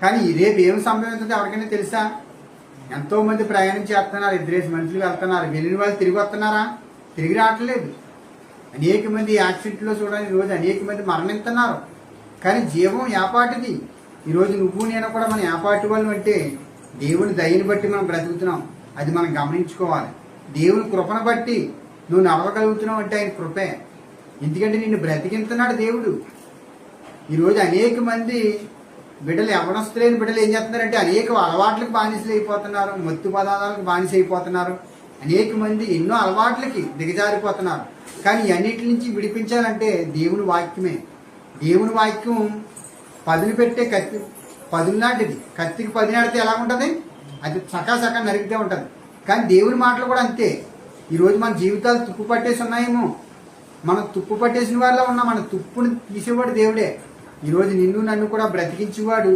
కానీ రేపు ఏం సంభవించదో ఎవరికైనా తెలుసా? ఎంతో మంది ప్రయాణం చేస్తున్నారు, 2 మనుషులు వెళ్తున్నారు, వెళ్ళిన వాళ్ళు తిరిగి వస్తున్నారా? తిరిగి రావట్లేదు. అనేక మంది యాక్సిడెంట్లో చూడండి, ఈరోజు అనేక మంది మరణిస్తున్నారు. కానీ జీవం ఏపాటిది? ఈరోజు నువ్వు నేను కూడా మనం ఏపాటి వాళ్ళు అంటే దేవుని దయని బట్టి మనం బ్రతుకుతున్నాం. అది మనం గమనించుకోవాలి. దేవుని కృపను బట్టి నువ్వు నడవగలుగుతున్నావు అంటే ఆయన కృపే. ఎందుకంటే నిన్ను బ్రతికించున్నాడు దేవుడు. ఈరోజు అనేక మంది బిడ్డలు, యవనస్తులైన బిడ్డలు ఏం చేస్తున్నారంటే అనేక అలవాట్లకు బానిసలు అయిపోతున్నారు, మత్తు పదార్థాలకు బానిస అయిపోతున్నారు. అనేక మంది ఎన్నో అలవాట్లకి దిగజారిపోతున్నారు. కానీ అన్నిటి నుంచి విడిపించాలంటే దేవుని వాక్యమే. దేవుని వాక్యం పదులు పెట్టే కత్తి, పదులు నాటిది. కత్తికి 10 నాటితే ఎలా ఉంటుంది? అది సకా నరికితే ఉంటుంది. కానీ దేవుని మాటలు కూడా అంతే. ఈరోజు మన జీవితాలు తుప్పు పట్టేసి ఉన్నాయేమో, మనం తుప్పు పట్టేసిన వాళ్ళ ఉన్నాం. మన తుప్పుని తీసేవాడు దేవుడే. ఈరోజు నిన్ను నన్ను కూడా బ్రతికించేవాడు